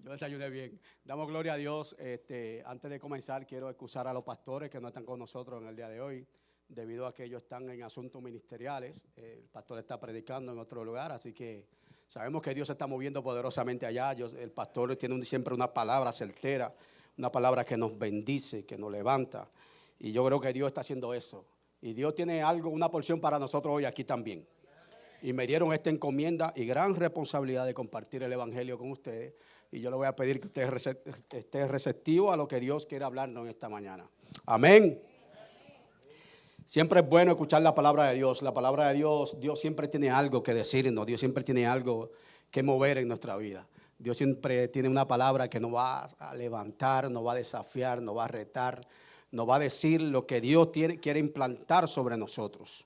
Yo desayuné bien. Damos gloria a Dios. Antes de comenzar, quiero excusar a los pastores que no están con nosotros en el día de hoy, debido a que ellos están en asuntos ministeriales. El pastor está predicando en otro lugar, así que sabemos que Dios se está moviendo poderosamente allá. El pastor tiene siempre una palabra certera, una palabra que nos bendice, que nos levanta. Y yo creo que Dios está haciendo eso. Y Dios tiene algo, una porción para nosotros hoy aquí también. Y me dieron esta encomienda y gran responsabilidad de compartir el evangelio con ustedes. Y yo le voy a pedir que usted esté receptivo a lo que Dios quiere hablarnos en esta mañana. Amén. Siempre es bueno escuchar la palabra de Dios. La palabra de Dios, Dios siempre tiene algo que decirnos. Dios siempre tiene algo que mover en nuestra vida. Dios siempre tiene una palabra que nos va a levantar, nos va a desafiar, nos va a retar, nos va a decir lo que Dios quiere implantar sobre nosotros.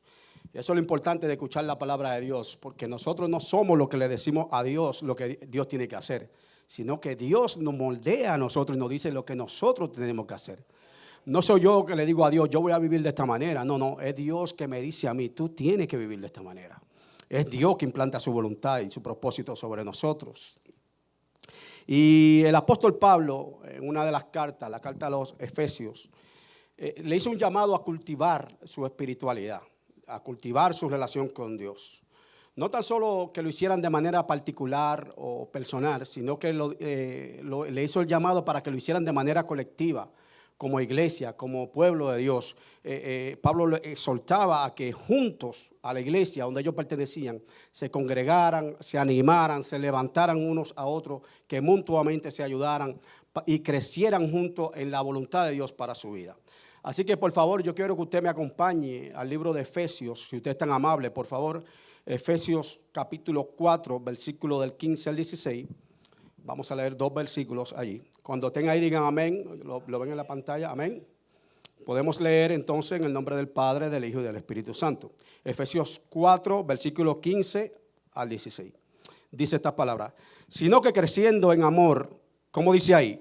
Y eso es lo importante de escuchar la palabra de Dios, porque nosotros no somos lo que le decimos a Dios, lo que Dios tiene que hacer, sino que Dios nos moldea a nosotros y nos dice lo que nosotros tenemos que hacer. No soy yo que le digo a Dios, yo voy a vivir de esta manera. No, es Dios que me dice a mí, tú tienes que vivir de esta manera. Es Dios que implanta su voluntad y su propósito sobre nosotros. Y el apóstol Pablo, en una de las cartas, la carta a los Efesios, le hizo un llamado a cultivar su espiritualidad, a cultivar su relación con Dios. No tan solo que lo hicieran de manera particular o personal, sino que le hizo el llamado para que lo hicieran de manera colectiva, como iglesia, como pueblo de Dilo Pablo le exhortaba a que juntos a la iglesia donde ellos pertenecían se congregaran, se animaran, se levantaran unos a otros, que mutuamente se ayudaran y crecieran juntos en la voluntad de Dios para su vida. Así que por favor yo quiero que usted me acompañe al libro de Efesios, si usted es tan amable, por favor. Efesios capítulo 4, versículo del 15 al 16. Vamos a leer 2 versículos allí. Cuando tenga ahí digan amén, lo ven en la pantalla, amén. Podemos leer entonces en el nombre del Padre, del Hijo y del Espíritu Santo. Efesios 4, versículo 15 al 16. Dice esta palabra: sino que creciendo en amor, ¿cómo dice ahí?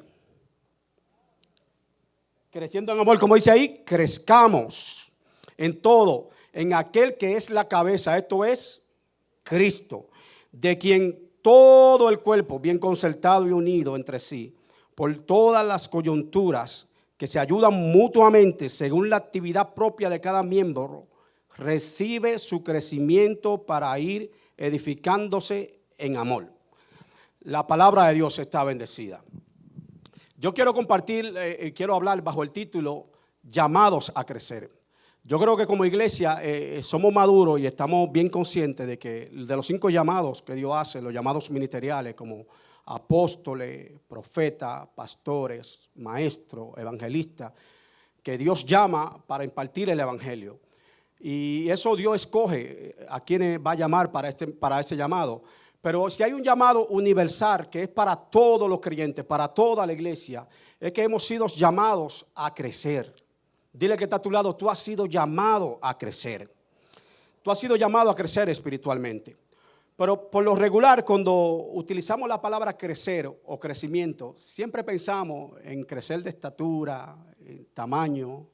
Creciendo en amor, como dice ahí, crezcamos en todo, en aquel que es la cabeza, esto es Cristo, de quien todo el cuerpo, bien concertado y unido entre sí, por todas las coyunturas que se ayudan mutuamente según la actividad propia de cada miembro, recibe su crecimiento para ir edificándose en amor. La palabra de Dios está bendecida. Yo quiero compartir, quiero hablar bajo el título llamados a crecer. Yo creo que como iglesia somos maduros y estamos bien conscientes de que de los 5 llamados que Dios hace, los llamados ministeriales como apóstoles, profetas, pastores, maestros, evangelistas, que Dios llama para impartir el evangelio. Y eso Dios escoge a quienes va a llamar para ese llamado. Pero si hay un llamado universal que es para todos los creyentes, para toda la iglesia, es que hemos sido llamados a crecer. Dile que está a tu lado, tú has sido llamado a crecer. Tú has sido llamado a crecer espiritualmente. Pero por lo regular, cuando utilizamos la palabra crecer o crecimiento, siempre pensamos en crecer de estatura, en tamaño,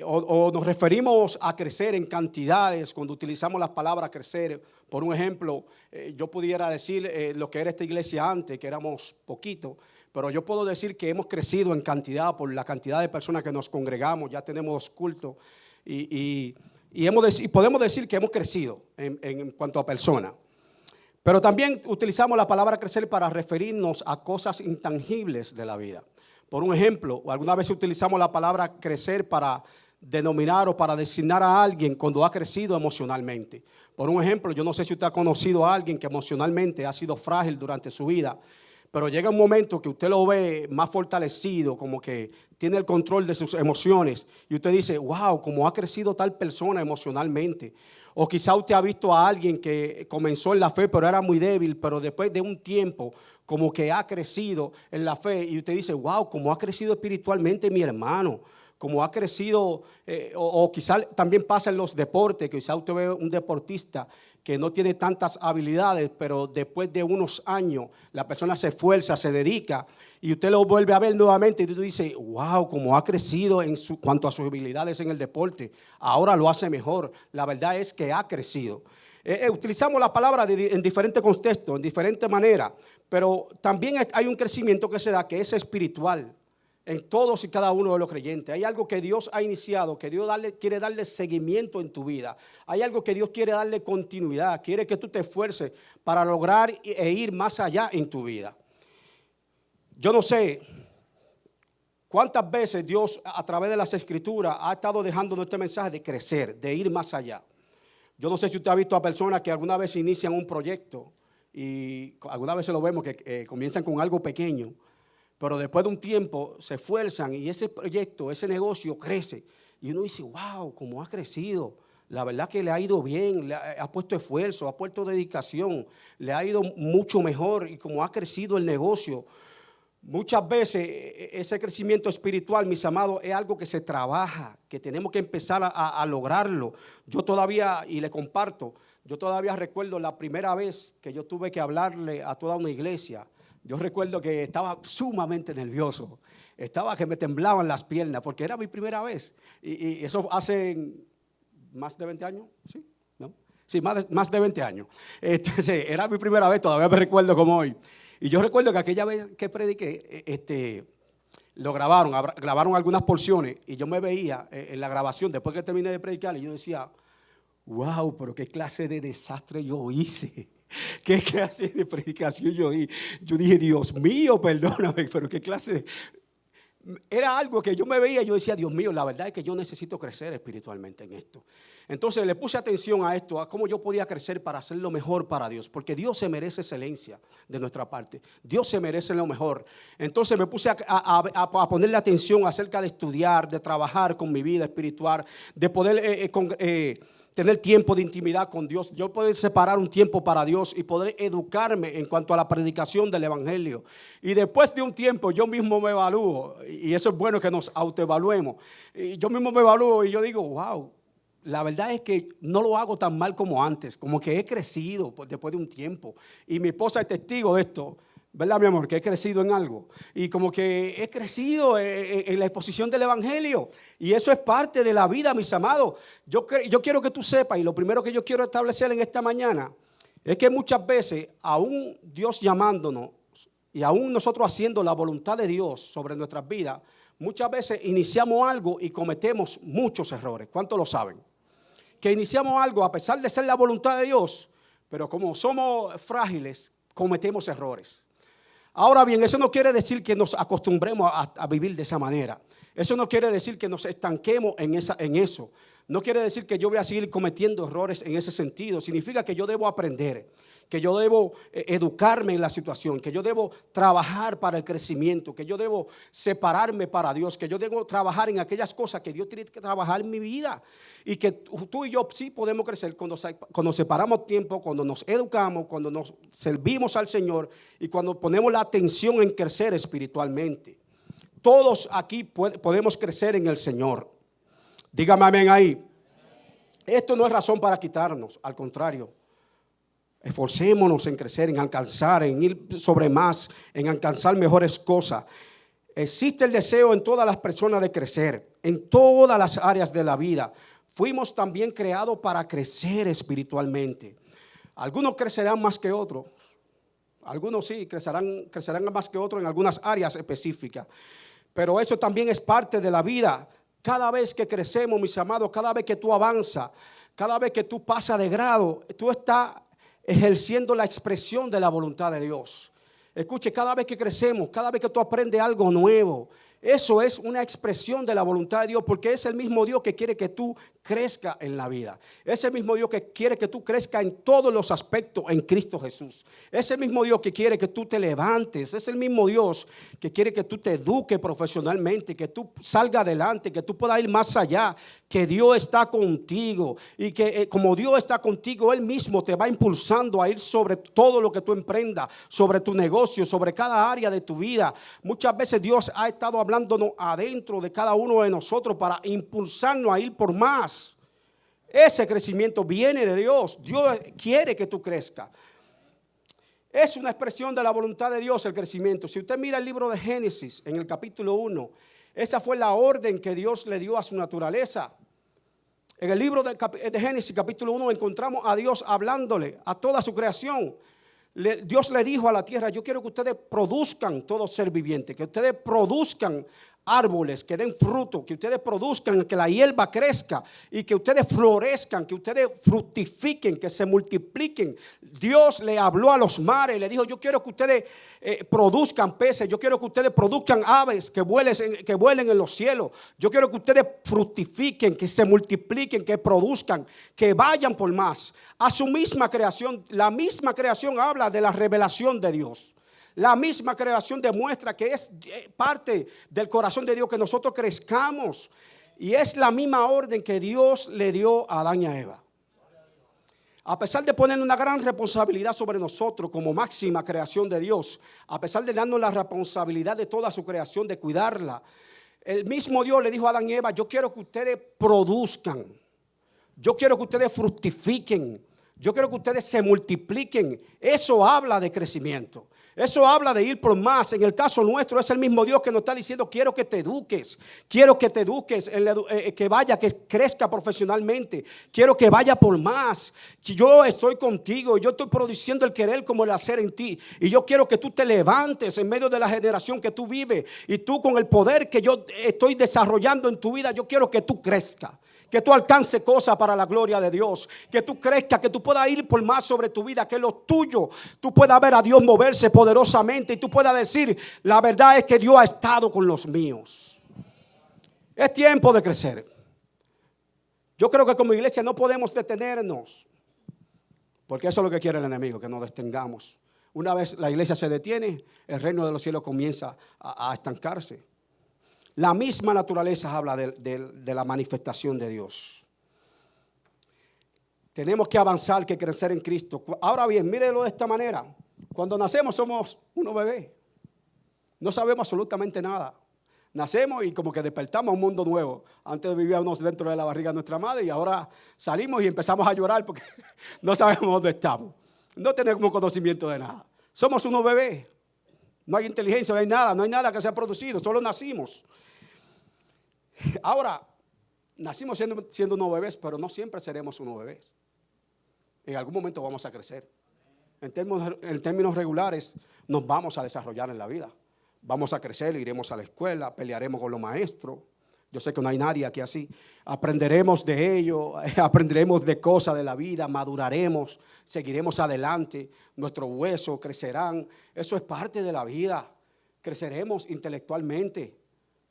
o nos referimos a crecer en cantidades cuando utilizamos la palabra crecer. Por un ejemplo, yo pudiera decir lo que era esta iglesia antes, que éramos poquitos, pero yo puedo decir que hemos crecido en cantidad por la cantidad de personas que nos congregamos. Ya tenemos cultos y podemos decir que hemos crecido en cuanto a personas. Pero también utilizamos la palabra crecer para referirnos a cosas intangibles de la vida. Por un ejemplo, alguna vez utilizamos la palabra crecer para denominar o para designar a alguien cuando ha crecido emocionalmente. Por un ejemplo, yo no sé si usted ha conocido a alguien que emocionalmente ha sido frágil durante su vida, pero llega un momento que usted lo ve más fortalecido, como que tiene el control de sus emociones y usted dice, wow, cómo ha crecido tal persona emocionalmente. O quizá usted ha visto a alguien que comenzó en la fe pero era muy débil, pero después de un tiempo como que ha crecido en la fe y usted dice, wow, cómo ha crecido espiritualmente mi hermano, cómo ha crecido, o quizá también pasa en los deportes, que quizá usted ve un deportista que no tiene tantas habilidades, pero después de unos años la persona se esfuerza, se dedica y usted lo vuelve a ver nuevamente y tú dices, wow, cómo ha crecido en cuanto a sus habilidades en el deporte, ahora lo hace mejor. La verdad es que ha crecido. Utilizamos la palabra en diferentes contextos, en diferentes maneras, Pero también hay un crecimiento que se da, que es espiritual, en todos y cada uno de los creyentes. Hay algo que Dios ha iniciado, que Dios quiere darle seguimiento en tu vida. Hay algo que Dios quiere darle continuidad, quiere que tú te esfuerces para lograr e ir más allá en tu vida. Yo no sé cuántas veces Dios a través de las Escrituras ha estado dejándonos este mensaje de crecer, de ir más allá. Yo no sé si usted ha visto a personas que alguna vez inician un proyecto y algunas veces lo vemos que comienzan con algo pequeño, pero después de un tiempo se esfuerzan y ese proyecto, ese negocio crece. Y uno dice, wow, cómo ha crecido. La verdad que le ha ido bien, ha puesto esfuerzo, ha puesto dedicación, le ha ido mucho mejor y como ha crecido el negocio. Muchas veces ese crecimiento espiritual, mis amados, es algo que se trabaja, que tenemos que empezar a lograrlo. Yo todavía, y le comparto, yo todavía recuerdo la primera vez que yo tuve que hablarle a toda una iglesia. Yo recuerdo que estaba sumamente nervioso, estaba que me temblaban las piernas porque era mi primera vez. Y eso hace más de 20 años, ¿sí? ¿No? Sí, más de 20 años. Entonces, era mi primera vez, todavía me recuerdo como hoy. Y yo recuerdo que aquella vez que prediqué, lo grabaron algunas porciones y yo me veía en la grabación después que terminé de predicar y yo decía, wow, pero qué clase de desastre yo hice. ¿Qué clase de predicación yo di? Yo dije, Dios mío, perdóname, pero qué clase de... Era algo que yo me veía y yo decía, Dios mío, la verdad es que yo necesito crecer espiritualmente en esto. Entonces le puse atención a esto, a cómo yo podía crecer para hacer lo mejor para Dios, porque Dios se merece excelencia de nuestra parte. Dios se merece lo mejor. Entonces me puse a ponerle atención acerca de estudiar, de trabajar con mi vida espiritual, de poder tener tiempo de intimidad con Dios, yo poder separar un tiempo para Dios y poder educarme en cuanto a la predicación del evangelio. Y después de un tiempo yo mismo me evalúo, y eso es bueno que nos autoevaluemos. Y yo mismo me evalúo y yo digo, wow, la verdad es que no lo hago tan mal como antes, como que he crecido después de un tiempo. Y mi esposa es testigo de esto. ¿Verdad, mi amor? Que he crecido en algo. Y como que he crecido en la exposición del evangelio. Y eso es parte de la vida, mis amados. Yo quiero que tú sepas, y lo primero que yo quiero establecer en esta mañana, es que muchas veces, aún Dios llamándonos, y aún nosotros haciendo la voluntad de Dios sobre nuestras vidas, muchas veces iniciamos algo y cometemos muchos errores. ¿Cuántos lo saben? Que iniciamos algo a pesar de ser la voluntad de Dios, pero como somos frágiles, cometemos errores. Ahora bien, eso no quiere decir que nos acostumbremos a vivir de esa manera. Eso no quiere decir que nos estanquemos en eso. No quiere decir que yo voy a seguir cometiendo errores en ese sentido. Significa que yo debo aprender, que yo debo educarme en la situación, que yo debo trabajar para el crecimiento, que yo debo separarme para Dios, que yo debo trabajar en aquellas cosas que Dios tiene que trabajar en mi vida. Y que tú y yo sí podemos crecer cuando separamos tiempo, cuando nos educamos, cuando nos servimos al Señor y cuando ponemos la atención en crecer espiritualmente. Todos aquí podemos crecer en el Señor. Dígame amén ahí. Esto no es razón para quitarnos, al contrario. Esforcémonos en crecer, en alcanzar, en ir sobre más, en alcanzar mejores cosas. Existe el deseo en todas las personas de crecer, en todas las áreas de la vida. Fuimos también creados para crecer espiritualmente. Algunos crecerán más que otros. Algunos sí, crecerán más que otros en algunas áreas específicas. Pero eso también es parte de la vida. Cada vez que crecemos, mis amados, cada vez que tú avanzas, cada vez que tú pasas de grado, tú estás ejerciendo la expresión de la voluntad de Dios. Escuche, cada vez que crecemos, cada vez que tú aprendes algo nuevo, eso es una expresión de la voluntad de Dios, porque es el mismo Dios que quiere que tú crezcas en la vida. Es el mismo Dios que quiere que tú crezcas en todos los aspectos en Cristo Jesús. Es el mismo Dios que quiere que tú te levantes. Es el mismo Dios que quiere que tú te eduques profesionalmente, que tú salgas adelante, que tú puedas ir más allá, que Dios está contigo y que como Dios está contigo, Él mismo te va impulsando a ir sobre todo lo que tú emprendas, sobre tu negocio, sobre cada área de tu vida. Muchas veces Dios ha estado hablándonos adentro de cada uno de nosotros para impulsarnos a ir por más. Ese crecimiento viene de Dios. Dios quiere que tú crezcas. Es una expresión de la voluntad de Dios el crecimiento. Si usted mira el libro de Génesis en el capítulo 1, esa fue la orden que Dios le dio a su naturaleza. En el libro de Génesis capítulo 1 encontramos a Dios hablándole a toda su creación. Dios le dijo a la tierra: yo quiero que ustedes produzcan todo ser viviente, que ustedes produzcan árboles que den fruto, que ustedes produzcan, que la hierba crezca y que ustedes florezcan, que ustedes fructifiquen, que se multipliquen. Dios le habló a los mares y le dijo: yo quiero que ustedes produzcan peces, yo quiero que ustedes produzcan aves que vuelen en los cielos, yo quiero que ustedes fructifiquen, que se multipliquen, que produzcan, que vayan por más. A su misma creación, la misma creación habla de la revelación de Dios. La misma creación demuestra que es parte del corazón de Dios que nosotros crezcamos. Y es la misma orden que Dios le dio a Adán y a Eva. A pesar de poner una gran responsabilidad sobre nosotros como máxima creación de Dios, a pesar de darnos la responsabilidad de toda su creación, de cuidarla, el mismo Dios le dijo a Adán y Eva: yo quiero que ustedes produzcan, yo quiero que ustedes fructifiquen, yo quiero que ustedes se multipliquen. Eso habla de crecimiento. Eso habla de ir por más. En el caso nuestro es el mismo Dios que nos está diciendo: quiero que te eduques, quiero que te eduques, que vaya, que crezca profesionalmente, quiero que vaya por más. Yo estoy contigo, yo estoy produciendo el querer como el hacer en ti, y yo quiero que tú te levantes en medio de la generación que tú vives, y tú, con el poder que yo estoy desarrollando en tu vida, yo quiero que tú crezcas, que tú alcances cosas para la gloria de Dios, que tú crezcas, que tú puedas ir por más sobre tu vida, que lo tuyo, tú puedas ver a Dios moverse poderosamente y tú puedas decir: la verdad es que Dios ha estado con los míos. Es tiempo de crecer. Yo creo que como iglesia no podemos detenernos, porque eso es lo que quiere el enemigo, que nos detengamos. Una vez la iglesia se detiene, el reino de los cielos comienza a estancarse. La misma naturaleza habla de la manifestación de Dios. Tenemos que avanzar, que crecer en Cristo. Ahora bien, mírelo de esta manera. Cuando nacemos somos unos bebés. No sabemos absolutamente nada. Nacemos y como que despertamos a un mundo nuevo. Antes vivíamos dentro de la barriga de nuestra madre y ahora salimos y empezamos a llorar porque no sabemos dónde estamos. No tenemos conocimiento de nada. Somos unos bebés. No hay inteligencia, no hay nada que se ha producido. Solo nacimos. Ahora, nacimos siendo unos bebés, pero no siempre seremos unos bebés. En algún momento vamos a crecer. En términos regulares, nos vamos a desarrollar en la vida. Vamos a crecer, iremos a la escuela, pelearemos con los maestros. Yo sé que no hay nadie aquí así. Aprenderemos de ello, aprenderemos de cosas de la vida, maduraremos, seguiremos adelante. Nuestros huesos crecerán. Eso es parte de la vida. Creceremos intelectualmente.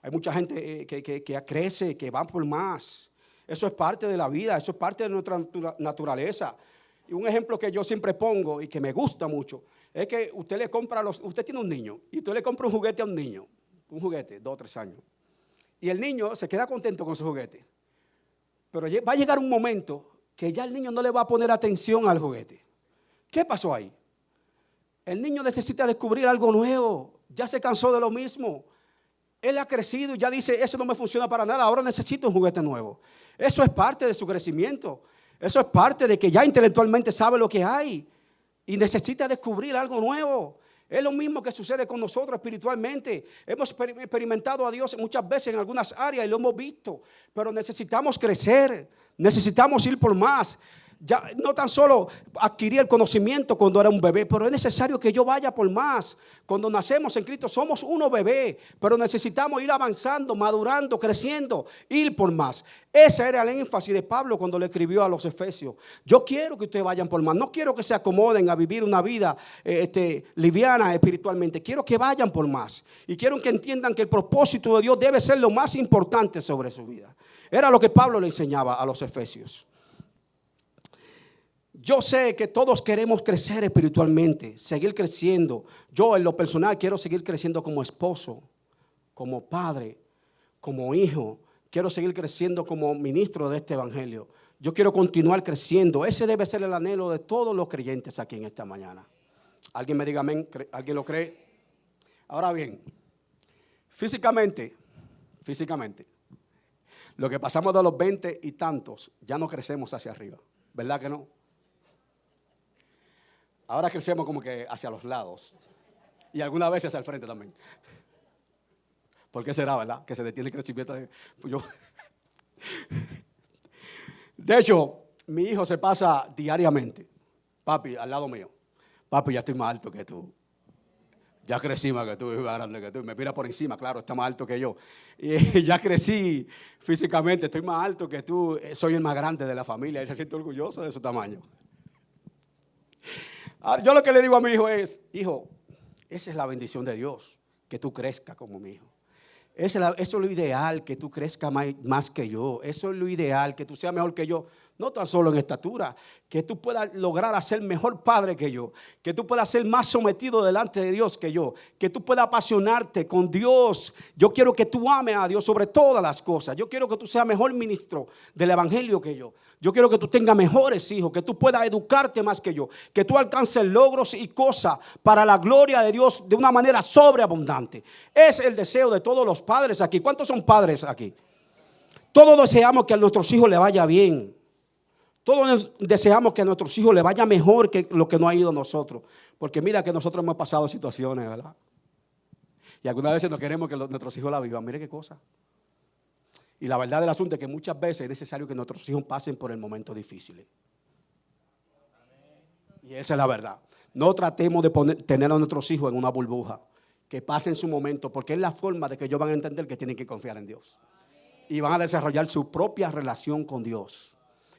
Hay mucha gente que crece, que va por más. Eso es parte de la vida, eso es parte de nuestra naturaleza. Y un ejemplo que yo siempre pongo y que me gusta mucho es que usted le compra usted tiene un niño y usted le compra un juguete a un niño, un juguete, 2 o 3 años. Y el niño se queda contento con su juguete. Pero va a llegar un momento que ya el niño no le va a poner atención al juguete. ¿Qué pasó ahí? El niño necesita descubrir algo nuevo. Ya se cansó de lo mismo. Él ha crecido y ya dice: eso no me funciona para nada, ahora necesito un juguete nuevo. Eso es parte de su crecimiento. Eso es parte de que ya intelectualmente sabe lo que hay y necesita descubrir algo nuevo. Es lo mismo que sucede con nosotros espiritualmente. Hemos experimentado a Dios muchas veces en algunas áreas y lo hemos visto, pero necesitamos crecer, necesitamos ir por más. Ya no tan solo adquirí el conocimiento cuando era un bebé, pero es necesario que yo vaya por más. Cuando nacemos en Cristo somos unos bebés, pero necesitamos ir avanzando, madurando, creciendo, ir por más. Ese era el énfasis de Pablo cuando le escribió a los Efesios. Yo quiero que ustedes vayan por más. No quiero que se acomoden a vivir una vida liviana espiritualmente. Quiero que vayan por más. Y quiero que entiendan que el propósito de Dios debe ser lo más importante sobre su vida. Era lo que Pablo le enseñaba a los Efesios. Yo sé que todos queremos crecer espiritualmente, seguir creciendo. Yo en lo personal quiero seguir creciendo como esposo, como padre, como hijo. Quiero seguir creciendo como ministro de este evangelio. Yo quiero continuar creciendo. Ese debe ser el anhelo de todos los creyentes aquí en esta mañana. ¿Alguien me diga amén? ¿Alguien lo cree? Ahora bien, físicamente, lo que pasamos de los 20 y tantos, ya no crecemos hacia arriba. ¿Verdad que no? Ahora crecemos como que hacia los lados y algunas veces hacia el frente también. ¿Por qué será, verdad? Que se detiene el crecimiento. De hecho, mi hijo se pasa diariamente, papi, al lado mío. Papi, ya estoy más alto que tú. Ya crecí más que tú, más grande que tú. Me mira por encima, claro, está más alto que yo. Y ya crecí físicamente, estoy más alto que tú. Soy el más grande de la familia. Él se siente orgulloso de su tamaño. Ahora, yo lo que le digo a mi hijo es, hijo, esa es la bendición de Dios, que tú crezcas como mi hijo. Eso es lo ideal, que tú crezcas más que yo. Eso es lo ideal, que tú seas mejor que yo. No tan solo en estatura, que tú puedas lograr ser mejor padre que yo, que tú puedas ser más sometido delante de Dios que yo, que tú puedas apasionarte con Dios. Yo quiero que tú ames a Dios sobre todas las cosas. Yo quiero que tú seas mejor ministro del evangelio que yo. Yo quiero que tú tengas mejores hijos, que tú puedas educarte más que yo, que tú alcances logros y cosas para la gloria de Dios de una manera sobreabundante. Es el deseo de todos los padres aquí. ¿Cuántos son padres aquí? Todos deseamos que a nuestros hijos les vaya bien. Todos deseamos que a nuestros hijos les vaya mejor que lo que nos ha ido a nosotros. Porque mira que nosotros hemos pasado situaciones, ¿verdad? Y algunas veces no queremos que nuestros hijos la vivan. Mire qué cosa. Y la verdad del asunto es que muchas veces es necesario que nuestros hijos pasen por el momento difícil. Y esa es la verdad. No tratemos de tener a nuestros hijos en una burbuja. Que pasen su momento, porque es la forma de que ellos van a entender que tienen que confiar en Dios. Y van a desarrollar su propia relación con Dios.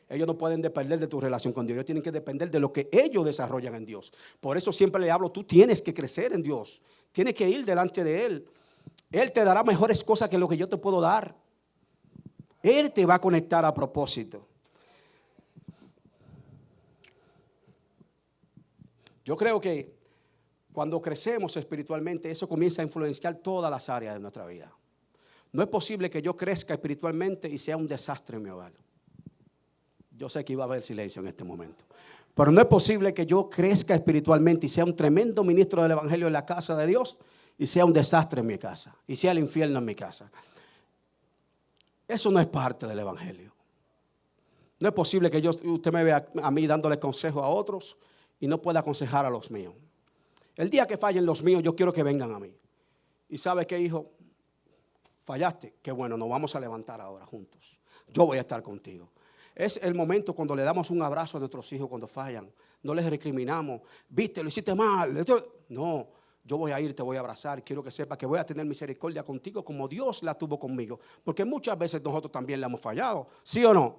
Ellos no pueden depender de tu relación con Dios. Ellos tienen que depender de lo que ellos desarrollan en Dios. Por eso siempre le hablo, tú tienes que crecer en Dios. Tienes que ir delante de Él. Él te dará mejores cosas que lo que yo te puedo dar. Él te va a conectar a propósito. Yo creo que cuando crecemos espiritualmente, eso comienza a influenciar todas las áreas de nuestra vida. No es posible que yo crezca espiritualmente y sea un desastre en mi hogar. Yo sé que iba a haber silencio en este momento. Pero no es posible que yo crezca espiritualmente y sea un tremendo ministro del evangelio en la casa de Dios y sea un desastre en mi casa y sea el infierno en mi casa. Eso no es parte del evangelio. No es posible que usted me vea a mí dándole consejo a otros y no pueda aconsejar a los míos. El día que fallen los míos, yo quiero que vengan a mí. ¿Y sabe qué, hijo? Fallaste. Qué bueno, nos vamos a levantar ahora juntos. Yo voy a estar contigo. Es el momento cuando le damos un abrazo a nuestros hijos cuando fallan. No les recriminamos. Viste, lo hiciste mal. No, yo voy a ir, te voy a abrazar. Quiero que sepas que voy a tener misericordia contigo como Dios la tuvo conmigo. Porque muchas veces nosotros también le hemos fallado. ¿Sí o no?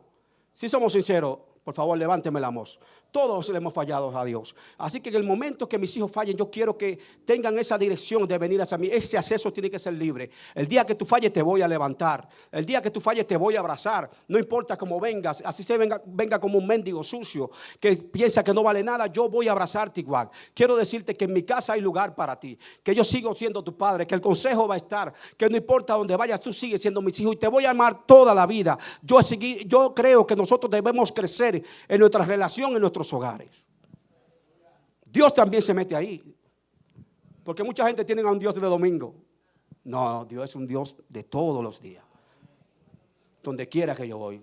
Si somos sinceros, por favor, levánteme la voz. Todos le hemos fallado a Dios. Así que en el momento que mis hijos fallen, yo quiero que tengan esa dirección de venir hacia mí. Ese acceso tiene que ser libre. El día que tú falles te voy a levantar. El día que tú falles te voy a abrazar. No importa cómo vengas, así se venga como un mendigo sucio que piensa que no vale nada, yo voy a abrazarte igual. Quiero decirte que en mi casa hay lugar para ti. Que yo sigo siendo tu padre, que el consejo va a estar. Que no importa dónde vayas, tú sigues siendo mis hijos y te voy a amar toda la vida. Yo creo que nosotros debemos crecer en nuestra relación, en nuestros hogares. Dios también se mete ahí. Porque mucha gente tiene a un Dios de domingo. No, Dios es un Dios de todos los días. Donde quiera que yo voy.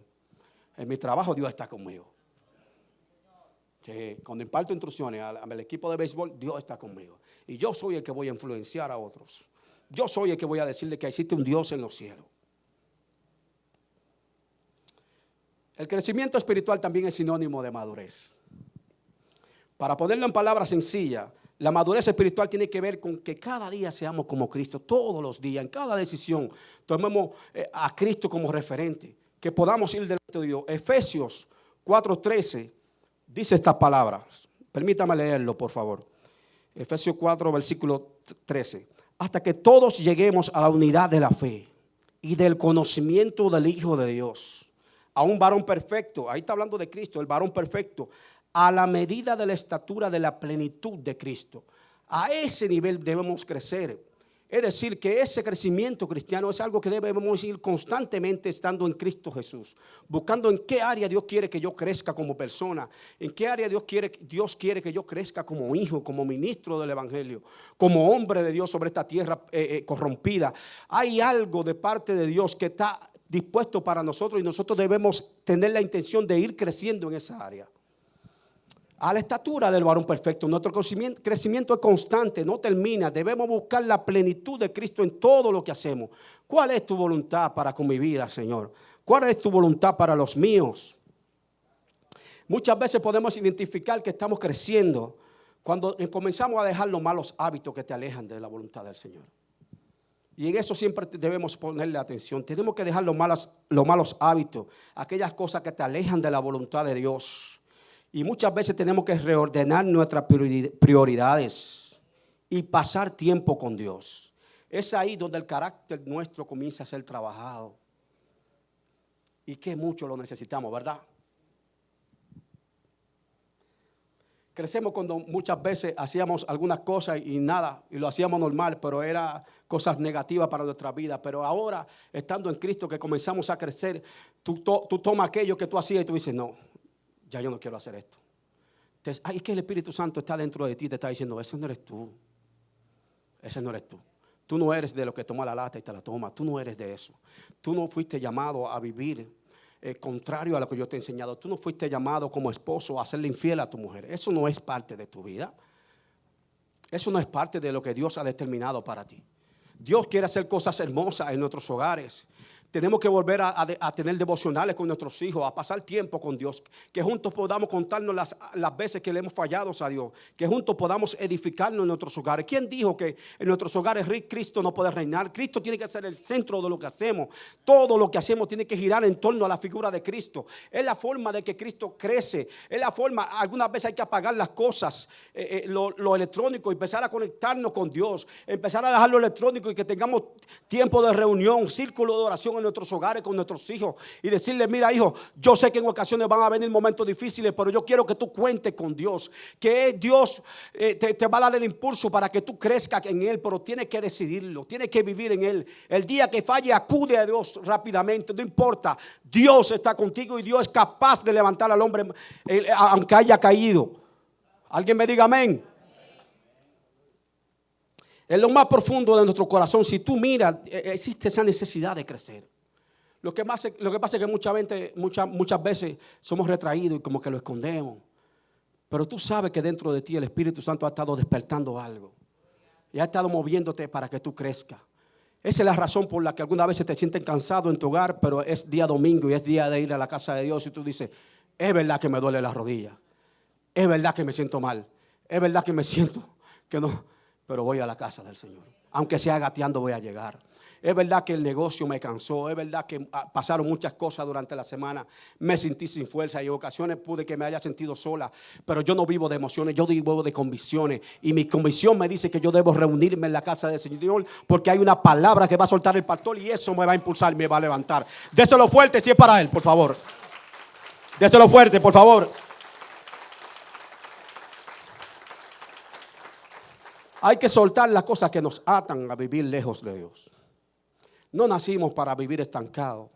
En mi trabajo Dios está conmigo. Que cuando imparto instrucciones al equipo de béisbol, Dios está conmigo. Y yo soy el que voy a influenciar a otros. Yo soy el que voy a decirle que existe un Dios en los cielos. El crecimiento espiritual también es sinónimo de madurez. Para ponerlo en palabras sencillas, la madurez espiritual tiene que ver con que cada día seamos como Cristo, todos los días, en cada decisión, tomemos a Cristo como referente, que podamos ir delante de Dios. Efesios 4:13 dice estas palabras. Permítame leerlo, por favor. Efesios 4, versículo 13. Hasta que todos lleguemos a la unidad de la fe y del conocimiento del Hijo de Dios. A un varón perfecto, ahí está hablando de Cristo, el varón perfecto, a la medida de la estatura de la plenitud de Cristo. A ese nivel debemos crecer. Es decir, que ese crecimiento cristiano es algo que debemos ir constantemente estando en Cristo Jesús, buscando en qué área Dios quiere que yo crezca como persona, en qué área Dios quiere que yo crezca como hijo, como ministro del evangelio, como hombre de Dios sobre esta tierra corrompida. Hay algo de parte de Dios que está dispuesto para nosotros y nosotros debemos tener la intención de ir creciendo en esa área. A la estatura del varón perfecto. Nuestro crecimiento es constante, no termina. Debemos buscar la plenitud de Cristo en todo lo que hacemos. ¿Cuál es tu voluntad para con mi vida, Señor? ¿Cuál es tu voluntad para los míos? Muchas veces podemos identificar que estamos creciendo Cuando comenzamos a dejar los malos hábitos que te alejan de la voluntad del Señor. Y en eso siempre debemos ponerle atención. Tenemos que dejar los malos hábitos, aquellas cosas que te alejan de la voluntad de Dios. Y muchas veces tenemos que reordenar nuestras prioridades y pasar tiempo con Dios. Es ahí donde el carácter nuestro comienza a ser trabajado. Y que mucho lo necesitamos, ¿verdad? Crecemos cuando muchas veces hacíamos algunas cosas y nada, y lo hacíamos normal, pero era cosas negativas para nuestra vida. Pero ahora, estando en Cristo, que comenzamos a crecer, tú tomas aquello que tú hacías y tú dices, no, ya yo no quiero hacer esto. Entonces, es que el Espíritu Santo está dentro de ti, te está diciendo, ese no eres tú. Ese no eres tú. Tú no eres de los que toma la lata y te la toma. Tú no eres de eso. Tú no fuiste llamado a vivir contrario a lo que yo te he enseñado. Tú no fuiste llamado como esposo a serle infiel a tu mujer. Eso no es parte de tu vida. Eso no es parte de lo que Dios ha determinado para ti. Dios quiere hacer cosas hermosas en nuestros hogares. Tenemos que volver a tener devocionales con nuestros hijos, a pasar tiempo con Dios. Que juntos podamos contarnos las veces que le hemos fallado a Dios. Que juntos podamos edificarnos en nuestros hogares. ¿Quién dijo que en nuestros hogares Cristo no puede reinar? Cristo tiene que ser el centro de lo que hacemos. Todo lo que hacemos tiene que girar en torno a la figura de Cristo. Es la forma de que Cristo crece. Es la forma, algunas veces hay que apagar las cosas, lo electrónico, empezar a conectarnos con Dios. Empezar a dejar lo electrónico y que tengamos tiempo de reunión, círculo de oración en nuestros hogares con nuestros hijos y decirle, mira hijo, yo sé que en ocasiones van a venir momentos difíciles, pero yo quiero que tú cuentes con Dios, que Dios te va a dar el impulso para que tú crezcas en Él, pero tienes que decidirlo, tienes que vivir en Él. El día que falle, acude a Dios rápidamente, no importa, Dios está contigo y Dios es capaz de levantar al hombre aunque haya caído. Alguien me diga amén. En lo más profundo de nuestro corazón, si tú miras, existe esa necesidad de crecer. Lo que pasa es que muchas veces somos retraídos y como que lo escondemos. Pero tú sabes que dentro de ti el Espíritu Santo ha estado despertando algo. Y ha estado moviéndote para que tú crezcas. Esa es la razón por la que algunas veces te sientes cansado en tu hogar, pero es día domingo y es día de ir a la casa de Dios y tú dices, es verdad que me duele la rodilla. Es verdad que me siento mal. Es verdad que me siento que no... pero voy a la casa del Señor. Aunque sea gateando voy a llegar. Es verdad que el negocio me cansó. Es verdad que pasaron muchas cosas durante la semana. Me sentí sin fuerza y en ocasiones pude que me haya sentido sola. Pero yo no vivo de emociones, yo vivo de convicciones. Y mi convicción me dice que yo debo reunirme en la casa del Señor porque hay una palabra que va a soltar el pastor y eso me va a impulsar, me va a levantar. Déselo fuerte si es para Él, por favor. Déselo fuerte, por favor. Hay que soltar las cosas que nos atan a vivir lejos de Dios. No nacimos para vivir estancados.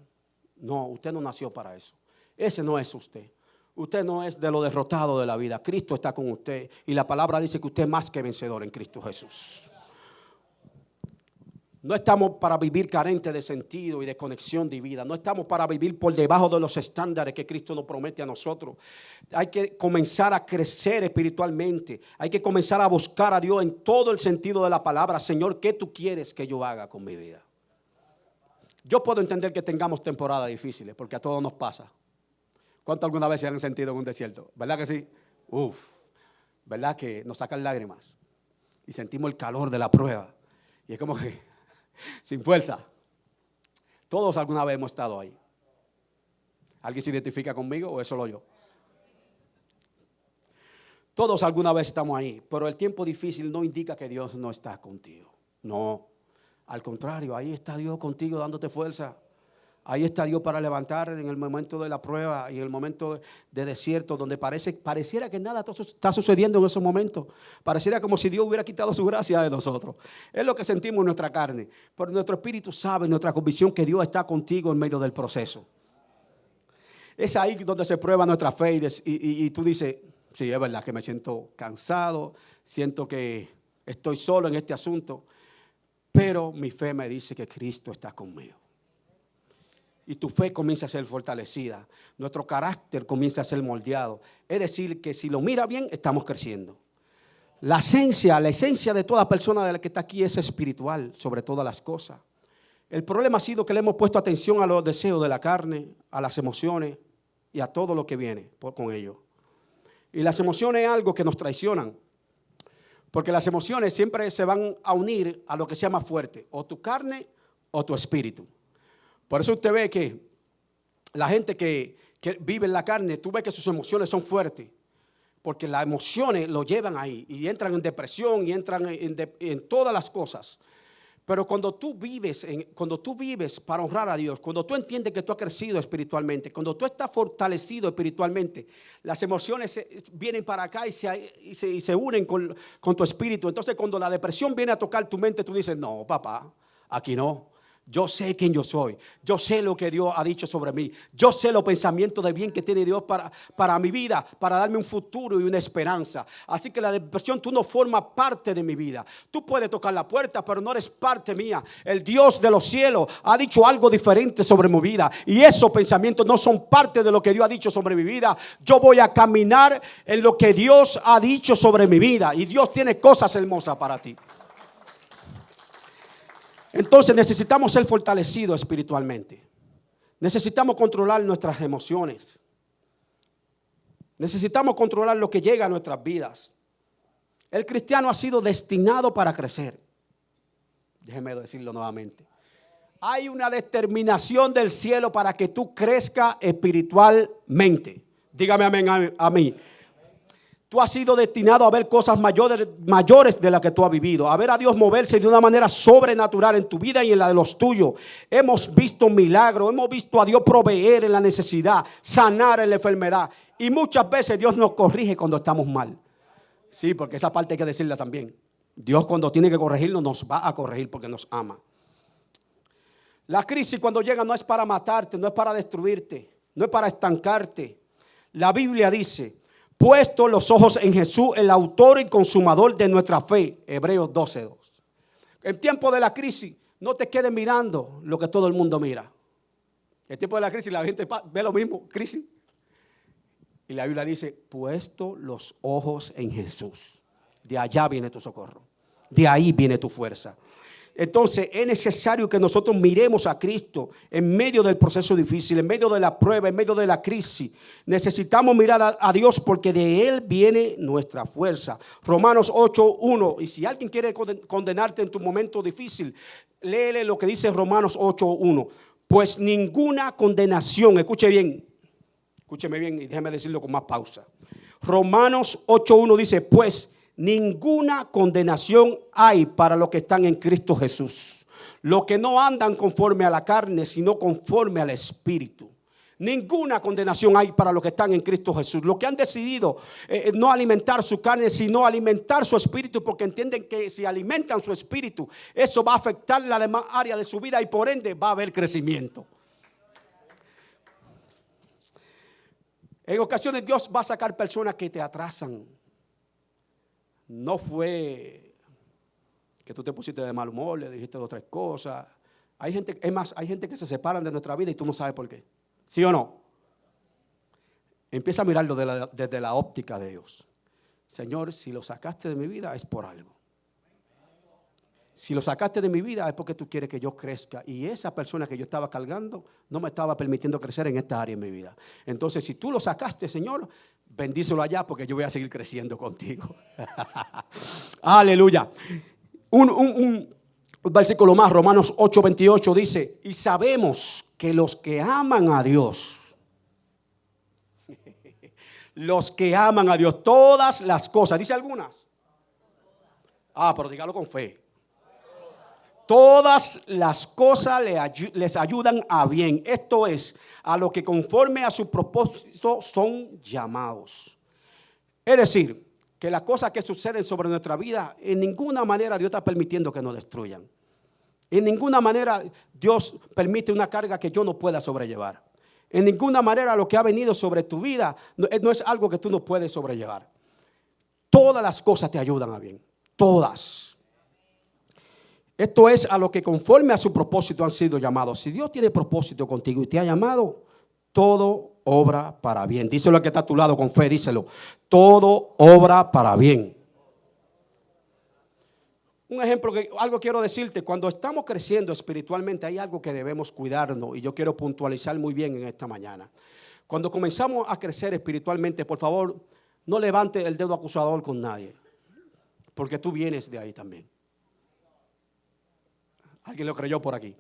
No, usted no nació para eso. Ese no es usted. Usted no es de lo derrotado de la vida. Cristo está con usted. Y la palabra dice que usted es más que vencedor en Cristo Jesús. No estamos para vivir carente de sentido y de conexión divina. No estamos para vivir por debajo de los estándares que Cristo nos promete a nosotros. Hay que comenzar a crecer espiritualmente. Hay que comenzar a buscar a Dios en todo el sentido de la palabra. Señor, ¿qué tú quieres que yo haga con mi vida? Yo puedo entender que tengamos temporadas difíciles, porque a todos nos pasa. ¿Cuánto alguna vez se han sentido en un desierto? ¿Verdad que sí? ¿Verdad que nos sacan lágrimas? Y sentimos el calor de la prueba. Y es como que... sin fuerza. Todos alguna vez hemos estado ahí. ¿Alguien se identifica conmigo o es solo yo? Todos alguna vez estamos ahí. Pero el tiempo difícil no indica que Dios no está contigo. No, al contrario, ahí está Dios contigo dándote fuerza. Ahí está Dios para levantar en el momento de la prueba y en el momento de desierto donde pareciera que nada está sucediendo en esos momentos. Pareciera como si Dios hubiera quitado su gracia de nosotros. Es lo que sentimos en nuestra carne. Pero nuestro espíritu sabe, nuestra convicción que Dios está contigo en medio del proceso. Es ahí donde se prueba nuestra fe y tú dices, sí, es verdad que me siento cansado, siento que estoy solo en este asunto, pero mi fe me dice que Cristo está conmigo. Y tu fe comienza a ser fortalecida. Nuestro carácter comienza a ser moldeado. Es decir, que si lo mira bien, estamos creciendo. La esencia de toda persona de la que está aquí es espiritual, sobre todas las cosas. El problema ha sido que le hemos puesto atención a los deseos de la carne, a las emociones y a todo lo que viene con ello. Y las emociones es algo que nos traicionan. Porque las emociones siempre se van a unir a lo que sea más fuerte, o tu carne o tu espíritu. Por eso usted ve que la gente que vive en la carne, tú ves que sus emociones son fuertes. Porque las emociones lo llevan ahí y entran en depresión y entran en todas las cosas. Pero cuando tú vives para honrar a Dios, cuando tú entiendes que tú has crecido espiritualmente, cuando tú estás fortalecido espiritualmente, las emociones vienen para acá y se unen con tu espíritu. Entonces cuando la depresión viene a tocar tu mente, tú dices, no, papá, aquí no. Yo sé quién yo soy. Yo sé lo que Dios ha dicho sobre mí. Yo sé los pensamientos de bien que tiene Dios para mi vida, para darme un futuro y una esperanza. Así que la depresión, tú no formas parte de mi vida. Tú puedes tocar la puerta, pero no eres parte mía. El Dios de los cielos ha dicho algo diferente sobre mi vida. Y esos pensamientos no son parte de lo que Dios ha dicho sobre mi vida. Yo voy a caminar en lo que Dios ha dicho sobre mi vida. Y Dios tiene cosas hermosas para ti. Entonces necesitamos ser fortalecidos espiritualmente. Necesitamos controlar nuestras emociones. Necesitamos controlar lo que llega a nuestras vidas. El cristiano ha sido destinado para crecer. Déjeme decirlo nuevamente. Hay una determinación del cielo para que tú crezcas espiritualmente. Dígame amén a mí. Tú has sido destinado a ver cosas mayores de las que tú has vivido. A ver a Dios moverse de una manera sobrenatural en tu vida y en la de los tuyos. Hemos visto milagros. Hemos visto a Dios proveer en la necesidad, sanar en la enfermedad. Y muchas veces Dios nos corrige cuando estamos mal. Sí, porque esa parte hay que decirla también. Dios cuando tiene que corregirnos nos va a corregir porque nos ama. La crisis cuando llega no es para matarte, no es para destruirte, no es para estancarte. La Biblia dice: puesto los ojos en Jesús, el autor y consumador de nuestra fe. Hebreos 12:2. En tiempo de la crisis, no te quedes mirando lo que todo el mundo mira. En tiempo de la crisis, la gente ve lo mismo, crisis. Y la Biblia dice: puesto los ojos en Jesús. De allá viene tu socorro. De ahí viene tu fuerza. Entonces es necesario que nosotros miremos a Cristo en medio del proceso difícil, en medio de la prueba, en medio de la crisis. Necesitamos mirar a Dios porque de Él viene nuestra fuerza. Romanos 8:1. Y si alguien quiere condenarte en tu momento difícil, léele lo que dice Romanos 8:1. Pues ninguna condenación, escúcheme bien y déjeme decirlo con más pausa. Romanos 8:1 dice: pues ninguna condenación hay para los que están en Cristo Jesús, los que no andan conforme a la carne, sino conforme al Espíritu. Ninguna condenación hay para los que están en Cristo Jesús, los que han decidido no alimentar su carne, sino alimentar su espíritu, porque entienden que si alimentan su espíritu, eso va a afectar la demás área de su vida y por ende va a haber crecimiento. En ocasiones Dios va a sacar personas que te atrasan. No fue que tú te pusiste de mal humor, le dijiste dos o tres cosas. Hay gente que se separan de nuestra vida y tú no sabes por qué. ¿Sí o no? Empieza a mirarlo desde la óptica de Dios. Señor, si lo sacaste de mi vida es por algo. Si lo sacaste de mi vida es porque tú quieres que yo crezca. Y esa persona que yo estaba cargando no me estaba permitiendo crecer en esta área en mi vida. Entonces, si tú lo sacaste, Señor, bendícelo allá porque yo voy a seguir creciendo contigo. Aleluya. Un versículo más, Romanos 8:28 dice: y sabemos que los que aman a Dios, los que aman a Dios, todas las cosas, ¿dice algunas? Pero dígalo con fe. Todas las cosas les ayudan a bien. Esto es, a lo que conforme a su propósito son llamados. Es decir, que las cosas que suceden sobre nuestra vida, en ninguna manera Dios está permitiendo que nos destruyan. En ninguna manera Dios permite una carga que yo no pueda sobrellevar. En ninguna manera lo que ha venido sobre tu vida no es algo que tú no puedes sobrellevar. Todas las cosas te ayudan a bien. Todas. Esto es a lo que conforme a su propósito han sido llamados. Si Dios tiene propósito contigo y te ha llamado, todo obra para bien. Díselo al que está a tu lado con fe, díselo. Todo obra para bien. Un ejemplo, algo quiero decirte, cuando estamos creciendo espiritualmente hay algo que debemos cuidarnos y yo quiero puntualizar muy bien en esta mañana. Cuando comenzamos a crecer espiritualmente, por favor, no levante el dedo acusador con nadie. porque tú vienes de ahí también. ¿Alguien lo creyó por aquí?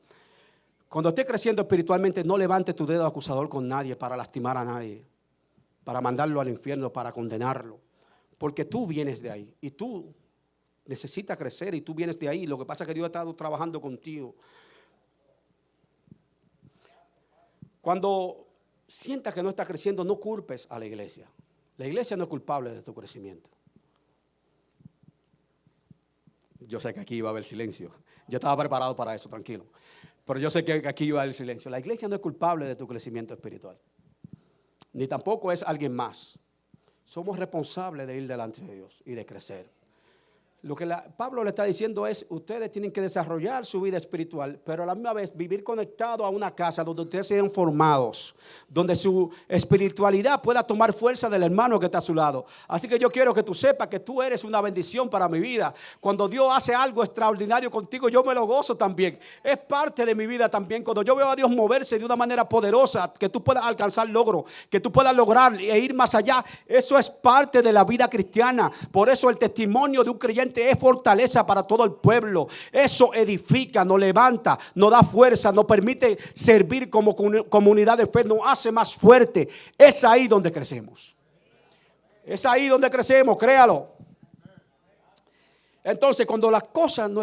Cuando estés creciendo espiritualmente, no levantes tu dedo acusador con nadie para lastimar a nadie, para mandarlo al infierno, para condenarlo. Porque tú vienes de ahí y tú necesitas crecer y tú vienes de ahí. Lo que pasa es que Dios ha estado trabajando contigo. Cuando sientas que no estás creciendo, no culpes a la iglesia. La iglesia no es culpable de tu crecimiento. Yo sé que aquí iba a haber silencio. Yo estaba preparado para eso, tranquilo. Pero yo sé que aquí iba a haber silencio. La iglesia no es culpable de tu crecimiento espiritual. Ni tampoco es alguien más. Somos responsables de ir delante de Dios y de crecer. Lo que Pablo le está diciendo es, ustedes tienen que desarrollar su vida espiritual, pero a la misma vez vivir conectado a una casa donde ustedes sean formados, donde su espiritualidad pueda tomar fuerza del hermano que está a su lado. Así que yo quiero que tú sepas que tú eres una bendición para mi vida. Cuando Dios hace algo extraordinario contigo, yo me lo gozo también. Es parte de mi vida también. Cuando yo veo a Dios moverse de una manera poderosa, que tú puedas alcanzar logro, que tú puedas lograr e ir más allá, eso es parte de la vida cristiana. Por eso el testimonio de un creyente es fortaleza para todo el pueblo. Eso edifica, nos levanta, nos da fuerza, nos permite servir como comunidad de fe, nos hace más fuerte. Es ahí donde crecemos. Es ahí donde crecemos, créalo. Entonces, cuando las cosas no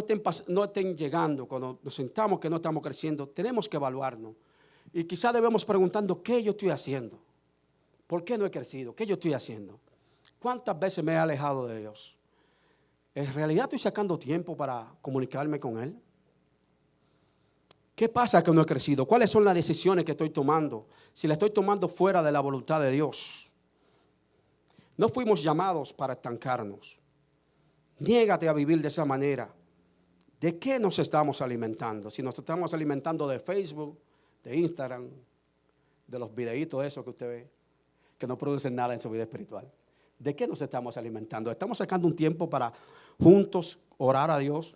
estén llegando, cuando nos sentamos que no estamos creciendo, tenemos que evaluarnos. Y quizás debemos preguntando, ¿qué yo estoy haciendo? ¿Por qué no he crecido? ¿Qué yo estoy haciendo? ¿Cuántas veces me he alejado de Dios? ¿En realidad estoy sacando tiempo para comunicarme con Él? ¿Qué pasa que no he crecido? ¿Cuáles son las decisiones que estoy tomando? Si las estoy tomando fuera de la voluntad de Dios. No fuimos llamados para estancarnos. Niégate a vivir de esa manera. ¿De qué nos estamos alimentando? Si nos estamos alimentando de Facebook, de Instagram, de los videitos esos que usted ve, que no producen nada en su vida espiritual. ¿De qué nos estamos alimentando? ¿Estamos sacando un tiempo para juntos orar a Dios?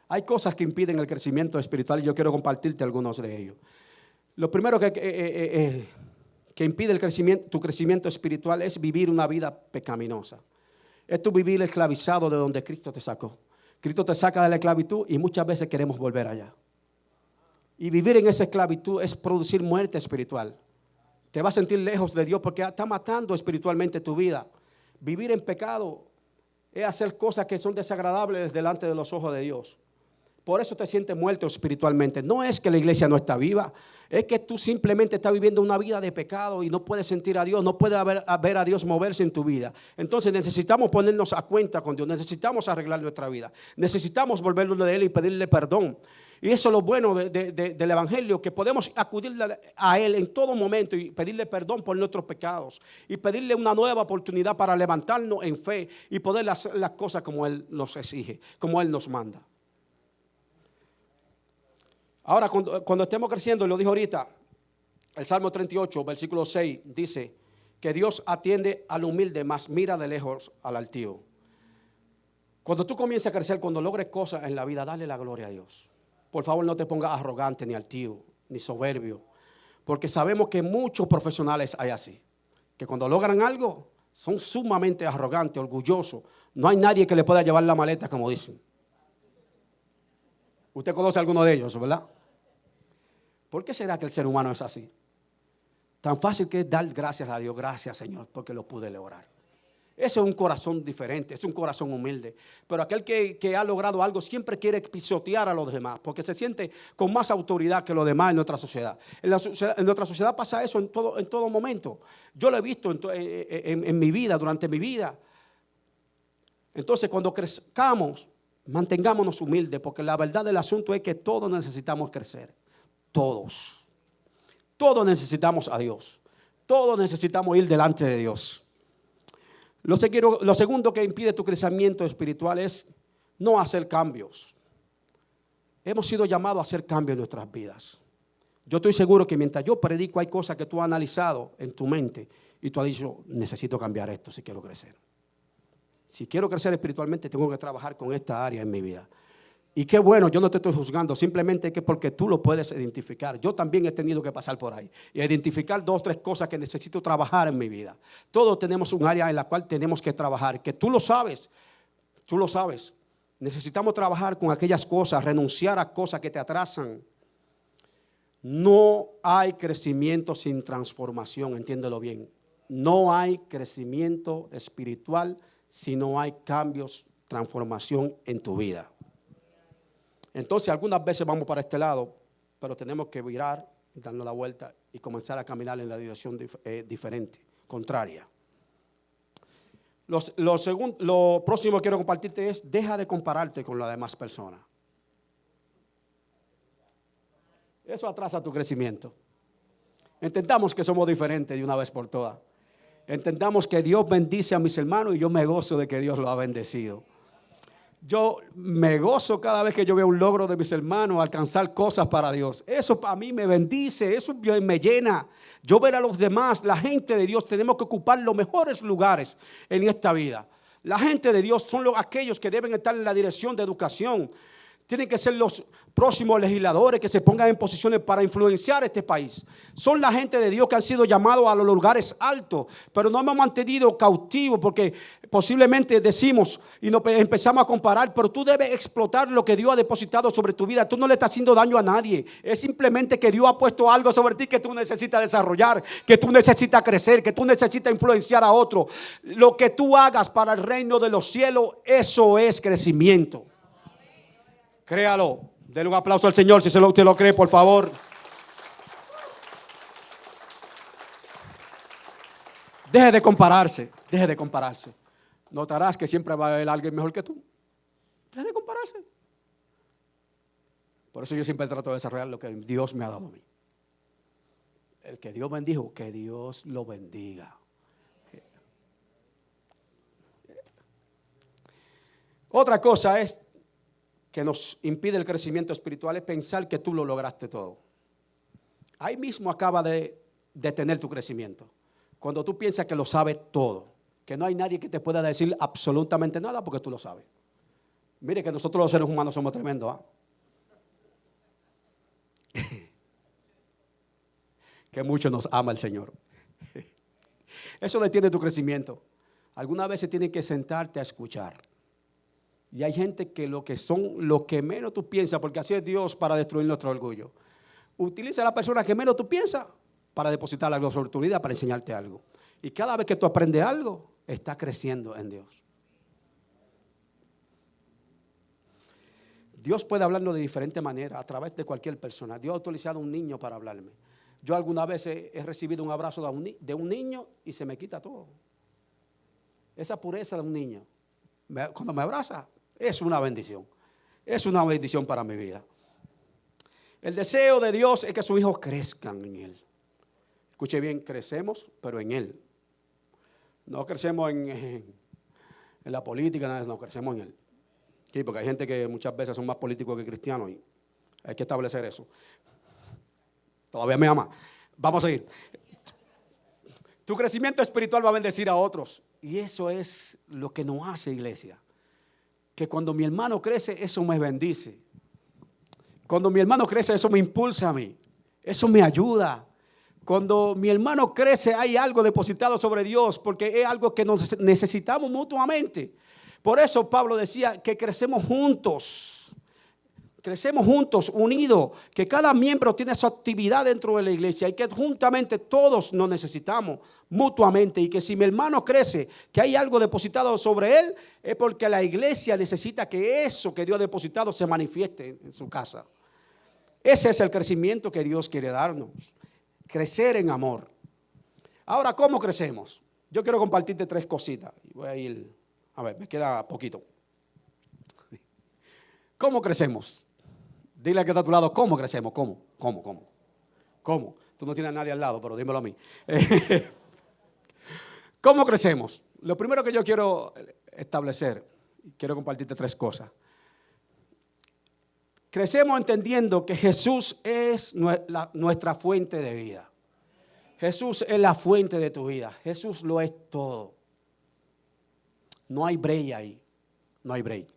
Hay cosas que impiden el crecimiento espiritual y yo quiero compartirte algunos de ellos. Lo primero que impide tu crecimiento espiritual es vivir una vida pecaminosa. Es tu vivir esclavizado de donde Cristo te sacó. Cristo te saca de la esclavitud y muchas veces queremos volver allá. Y vivir en esa esclavitud es producir muerte espiritual. Te vas a sentir lejos de Dios porque está matando espiritualmente tu vida. Vivir en pecado es hacer cosas que son desagradables delante de los ojos de Dios. Por eso te sientes muerto espiritualmente. No es que la iglesia no está viva, es que tú simplemente estás viviendo una vida de pecado y no puedes sentir a Dios, no puedes ver a Dios moverse en tu vida. Entonces necesitamos ponernos a cuenta con Dios, necesitamos arreglar nuestra vida, necesitamos volvernos de Él y pedirle perdón. Y eso es lo bueno del Evangelio, que podemos acudir a Él en todo momento y pedirle perdón por nuestros pecados y pedirle una nueva oportunidad para levantarnos en fe y poder hacer las cosas como Él nos exige, como Él nos manda. Ahora, cuando estemos creciendo, lo dijo ahorita, el Salmo 38, versículo 6, dice que Dios atiende al humilde, mas mira de lejos al altivo. Cuando tú comiences a crecer, cuando logres cosas en la vida, dale la gloria a Dios. Por favor, no te pongas arrogante, ni altivo, ni soberbio. Porque sabemos que muchos profesionales hay así. Que cuando logran algo, son sumamente arrogantes, orgullosos. No hay nadie que le pueda llevar la maleta, como dicen. Usted conoce a alguno de ellos, ¿verdad? ¿Por qué será que el ser humano es así? Tan fácil que es dar gracias a Dios. Gracias, Señor, porque lo pude lograr. Ese es un corazón diferente, es un corazón humilde. Pero aquel que ha logrado algo siempre quiere pisotear a los demás, porque se siente con más autoridad que los demás en nuestra sociedad. En nuestra sociedad pasa eso en todo momento. Yo lo he visto en mi vida, durante mi vida. Entonces, cuando crezcamos, mantengámonos humildes, porque la verdad del asunto es que todos necesitamos crecer. Todos. Todos necesitamos a Dios. Todos necesitamos ir delante de Dios. Lo segundo que impide tu crecimiento espiritual es no hacer cambios. Hemos sido llamados a hacer cambios en nuestras vidas. Yo estoy seguro que mientras yo predico hay cosas que tú has analizado en tu mente y tú has dicho, necesito cambiar esto si quiero crecer. Si quiero crecer espiritualmente tengo que trabajar con esta área en mi vida. Y qué bueno, yo no te estoy juzgando, simplemente que porque tú lo puedes identificar. Yo también he tenido que pasar por ahí y identificar 2 o 3 cosas que necesito trabajar en mi vida. Todos tenemos un área en la cual tenemos que trabajar, que tú lo sabes, tú lo sabes. Necesitamos trabajar con aquellas cosas, renunciar a cosas que te atrasan. No hay crecimiento sin transformación, entiéndelo bien. No hay crecimiento espiritual si no hay cambios, transformación en tu vida. Entonces algunas veces vamos para este lado, pero tenemos que virar, darnos la vuelta y comenzar a caminar en la dirección diferente, contraria. Lo próximo que quiero compartirte es, deja de compararte con las demás personas. Eso atrasa tu crecimiento. Entendamos que somos diferentes de una vez por todas. Entendamos que Dios bendice a mis hermanos y yo me gozo de que Dios los ha bendecido. Yo me gozo cada vez que yo veo un logro de mis hermanos, alcanzar cosas para Dios. Eso para mí me bendice, eso me llena. Yo ver a los demás, la gente de Dios, tenemos que ocupar los mejores lugares en esta vida. La gente de Dios son aquellos que deben estar en la dirección de educación. Tienen que ser los próximos legisladores que se pongan en posiciones para influenciar este país. Son la gente de Dios que han sido llamados a los lugares altos, pero no hemos mantenido cautivos porque posiblemente decimos y nos empezamos a comparar, pero tú debes explotar lo que Dios ha depositado sobre tu vida. Tú no le estás haciendo daño a nadie. Es simplemente que Dios ha puesto algo sobre ti que tú necesitas desarrollar, que tú necesitas crecer, que tú necesitas influenciar a otro. Lo que tú hagas para el reino de los cielos, eso es crecimiento. Créalo. Denle un aplauso al Señor si usted lo cree, por favor. Deje de compararse. Deje de compararse. Notarás que siempre va a haber alguien mejor que tú. Deje de compararse. Por eso yo siempre trato de desarrollar lo que Dios me ha dado a mí. El que Dios bendijo, que Dios lo bendiga. Otra cosa es que nos impide el crecimiento espiritual es pensar que tú lo lograste todo. Ahí mismo acaba de detener tu crecimiento. Cuando tú piensas que lo sabes todo, que no hay nadie que te pueda decir absolutamente nada porque tú lo sabes. Mire que nosotros los seres humanos somos tremendos, que mucho nos ama el Señor. Eso detiene tu crecimiento. Algunas veces tienes que sentarte a escuchar. Y hay gente que lo que menos tú piensas, porque así es Dios para destruir nuestro orgullo. Utiliza a la persona que menos tú piensas para depositar algo sobre tu vida, para enseñarte algo. Y cada vez que tú aprendes algo, estás creciendo en Dios. Dios puede hablarnos de diferentes maneras, a través de cualquier persona. Dios ha utilizado a un niño para hablarme. Yo alguna vez he recibido un abrazo de un niño y se me quita todo. Esa pureza de un niño, cuando me abraza, es una bendición. Es una bendición para mi vida. El deseo de Dios es que sus hijos crezcan en Él. Escuche bien, crecemos, pero en Él. No crecemos en la política, no, crecemos en Él. Sí, porque hay gente que muchas veces son más políticos que cristianos y hay que establecer eso. Todavía me ama. Vamos a seguir. Tu crecimiento espiritual va a bendecir a otros. Y eso es lo que nos hace, iglesia. Que cuando mi hermano crece, eso me bendice. Cuando mi hermano crece, eso me impulsa a mí. Eso me ayuda. Cuando mi hermano crece, hay algo depositado sobre Dios, porque es algo que nos necesitamos mutuamente. Por eso Pablo decía que crecemos juntos. Crecemos juntos, unidos, que cada miembro tiene su actividad dentro de la iglesia y que juntamente todos nos necesitamos mutuamente, y que si mi hermano crece, que hay algo depositado sobre él, es porque la iglesia necesita que eso que Dios ha depositado se manifieste en su casa. Ese es el crecimiento que Dios quiere darnos, crecer en amor. Ahora, ¿cómo crecemos? Yo quiero compartirte 3 cositas. Voy a ir, a ver, me queda poquito. ¿Cómo crecemos? Dile al que está a tu lado, ¿cómo crecemos? ¿Cómo? Tú no tienes a nadie al lado, pero dímelo a mí. ¿Cómo crecemos? Lo primero que yo quiero establecer, quiero compartirte 3 cosas. Crecemos entendiendo que Jesús es nuestra fuente de vida. Jesús es la fuente de tu vida. Jesús lo es todo. No hay break ahí. No hay break.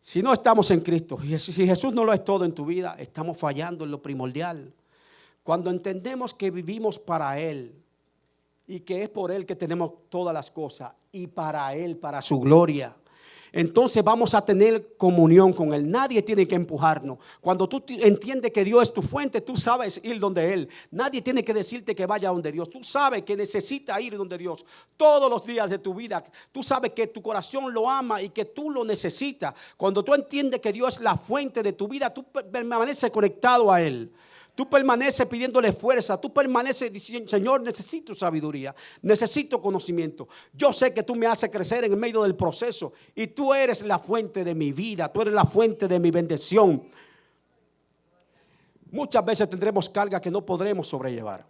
Si no estamos en Cristo, si Jesús no lo es todo en tu vida, estamos fallando en lo primordial. Cuando entendemos que vivimos para Él y que es por Él que tenemos todas las cosas y para Él, para su gloria, entonces vamos a tener comunión con Él. Nadie tiene que empujarnos. Cuando tú entiendes que Dios es tu fuente, tú sabes ir donde Él. Nadie tiene que decirte que vaya donde Dios. Tú sabes que necesitas ir donde Dios todos los días de tu vida. Tú sabes que tu corazón lo ama y que tú lo necesitas. Cuando tú entiendes que Dios es la fuente de tu vida, tú permaneces conectado a Él. Tú permaneces pidiéndole fuerza. Tú permaneces diciendo: Señor, necesito sabiduría, necesito conocimiento. Yo sé que tú me haces crecer en medio del proceso y tú eres la fuente de mi vida. Tú eres la fuente de mi bendición. Muchas veces tendremos cargas que no podremos sobrellevar.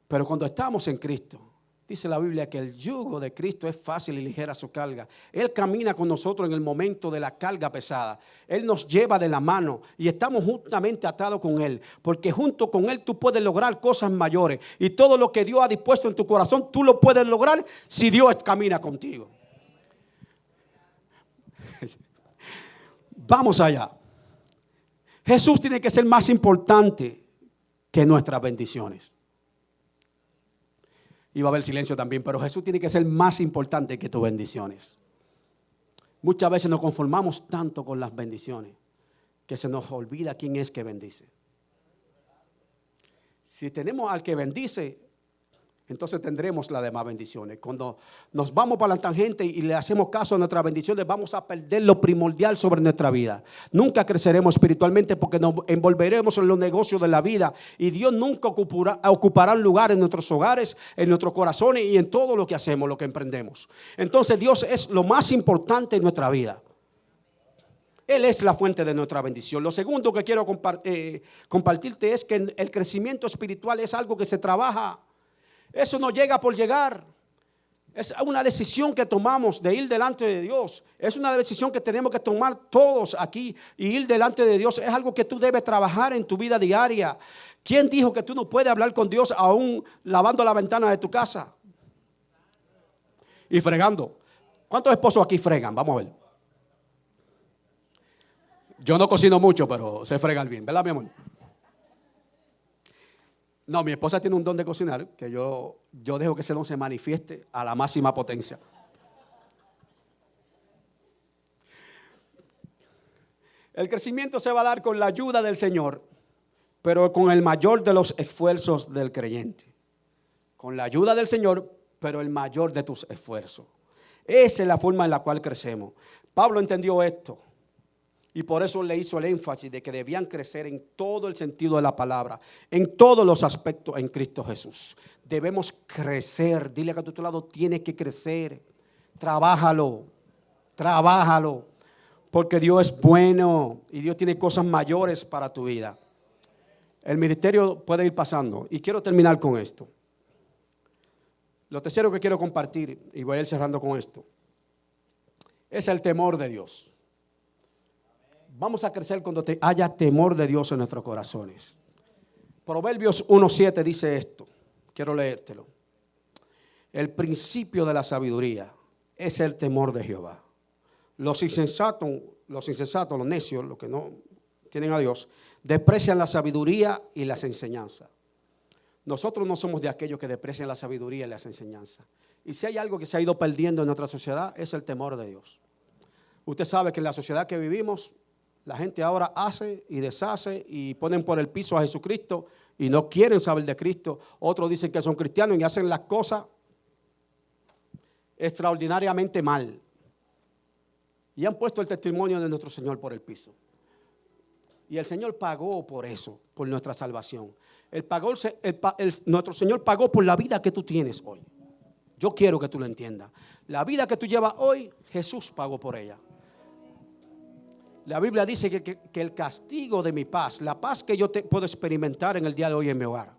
Pero cuando estamos en Cristo, dice la Biblia que el yugo de Cristo es fácil y ligera su carga. Él camina con nosotros en el momento de la carga pesada. Él nos lleva de la mano y estamos juntamente atados con Él. Porque junto con Él tú puedes lograr cosas mayores. Y todo lo que Dios ha dispuesto en tu corazón, tú lo puedes lograr si Dios camina contigo. Vamos allá. Jesús tiene que ser más importante que nuestras bendiciones. Y va a haber silencio también, pero Jesús tiene que ser más importante que tus bendiciones. Muchas veces nos conformamos tanto con las bendiciones que se nos olvida quién es que bendice. Si tenemos al que bendice, entonces tendremos las demás bendiciones. Cuando nos vamos para la tangente y le hacemos caso a nuestras bendiciones, vamos a perder lo primordial sobre nuestra vida. Nunca creceremos espiritualmente porque nos envolveremos en los negocios de la vida y Dios nunca ocupará un lugar en nuestros hogares, en nuestros corazones y en todo lo que hacemos, lo que emprendemos. Entonces Dios es lo más importante en nuestra vida. Él es la fuente de nuestra bendición. Lo segundo que quiero compartirte es que el crecimiento espiritual es algo que se trabaja. Eso no llega por llegar. Es una decisión que tomamos de ir delante de Dios. Es una decisión que tenemos que tomar todos aquí y ir delante de Dios. Es algo que tú debes trabajar en tu vida diaria. ¿Quién dijo que tú no puedes hablar con Dios aún lavando la ventana de tu casa? Y fregando. ¿Cuántos esposos aquí fregan? Vamos a ver. Yo no cocino mucho, pero sé fregar bien, ¿verdad, mi amor? No, mi esposa tiene un don de cocinar que yo dejo que ese don se manifieste a la máxima potencia. El crecimiento se va a dar con la ayuda del Señor, pero con el mayor de los esfuerzos del creyente. Con la ayuda del Señor, pero el mayor de tus esfuerzos. Esa es la forma en la cual crecemos. Pablo entendió esto. Y por eso le hizo el énfasis de que debían crecer en todo el sentido de la palabra, en todos los aspectos en Cristo Jesús. Debemos crecer. Dile que a tu lado, tienes que crecer. Trabájalo, porque Dios es bueno y Dios tiene cosas mayores para tu vida. El ministerio puede ir pasando y quiero terminar con esto. Lo tercero que quiero compartir, y voy a ir cerrando con esto, es el temor de Dios. Vamos a crecer cuando haya temor de Dios en nuestros corazones. Proverbios 1:7 dice esto. Quiero leértelo. El principio de la sabiduría es el temor de Jehová. Los insensatos, los necios, los que no tienen a Dios, desprecian la sabiduría y las enseñanzas. Nosotros no somos de aquellos que desprecian la sabiduría y las enseñanzas. Y si hay algo que se ha ido perdiendo en nuestra sociedad, es el temor de Dios. Usted sabe que en la sociedad que vivimos, la gente ahora hace y deshace y ponen por el piso a Jesucristo y no quieren saber de Cristo. Otros dicen que son cristianos y hacen las cosas extraordinariamente mal. Y han puesto el testimonio de nuestro Señor por el piso. Y el Señor pagó por eso, por nuestra salvación. Nuestro Señor pagó por la vida que tú tienes hoy. Yo quiero que tú lo entiendas. La vida que tú llevas hoy, Jesús pagó por ella. La Biblia dice que el castigo de mi paz, la paz que yo puedo experimentar en el día de hoy en mi hogar.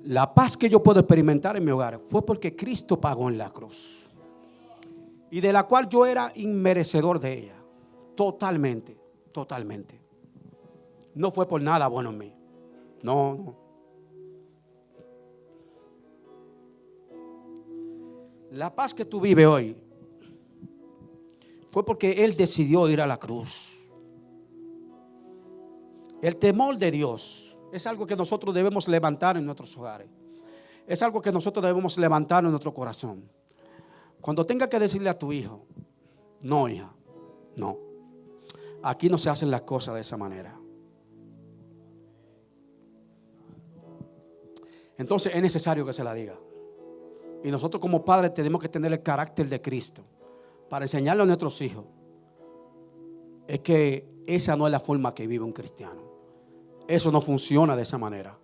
La paz que yo puedo experimentar en mi hogar fue porque Cristo pagó en la cruz. Y de la cual yo era inmerecedor de ella. Totalmente. totalmente. No fue por nada bueno en mí. No. La paz que tú vives hoy fue porque Él decidió ir a la cruz. El temor de Dios es algo que nosotros debemos levantar en nuestros hogares. Es algo que nosotros debemos levantar en nuestro corazón. Cuando tenga que decirle a tu hijo, no, hija, no. Aquí no se hacen las cosas de esa manera. Entonces es necesario que se la diga. Y nosotros como padres tenemos que tener el carácter de Cristo para enseñarle a nuestros hijos. Es que esa no es la forma que vive un cristiano. Eso no funciona de esa manera.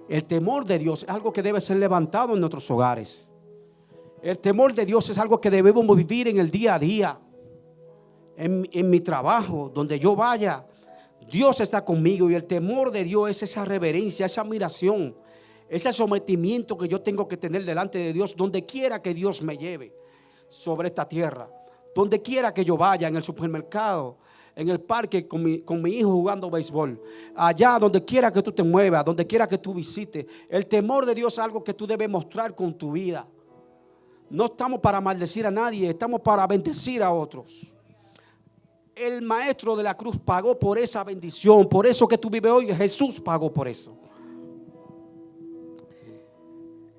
El temor de Dios es algo que debe ser levantado en nuestros hogares. El temor de Dios es algo que debemos vivir en el día a día. En mi trabajo, donde yo vaya, Dios está conmigo. Y el temor de Dios es esa reverencia, esa admiración, ese sometimiento que yo tengo que tener delante de Dios, donde quiera que Dios me lleve sobre esta tierra. Donde quiera que yo vaya, en el supermercado, en el parque con mi hijo jugando béisbol, allá donde quiera que tú te muevas, donde quiera que tú visites. El temor de Dios es algo que tú debes mostrar con tu vida. No estamos para maldecir a nadie, estamos para bendecir a otros. El maestro de la cruz pagó por esa bendición, por eso que tú vives hoy. Jesús pagó por eso.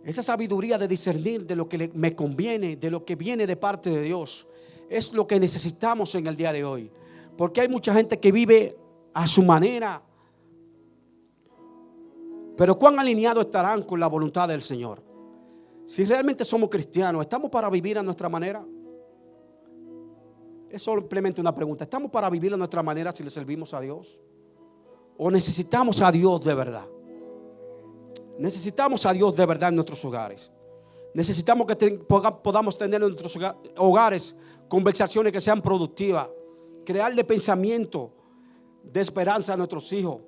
Esa sabiduría de discernir de lo que me conviene, de lo que viene de parte de Dios, es lo que necesitamos en el día de hoy. Porque hay mucha gente que vive a su manera. Pero ¿cuán alineados estarán con la voluntad del Señor? Si realmente somos cristianos, ¿estamos para vivir a nuestra manera? Es simplemente una pregunta. ¿Estamos para vivir a nuestra manera si le servimos a Dios? ¿O necesitamos a Dios de verdad? Necesitamos a Dios de verdad en nuestros hogares. Necesitamos que podamos tener en nuestros hogares conversaciones que sean productivas. Crearle pensamiento de esperanza a nuestros hijos.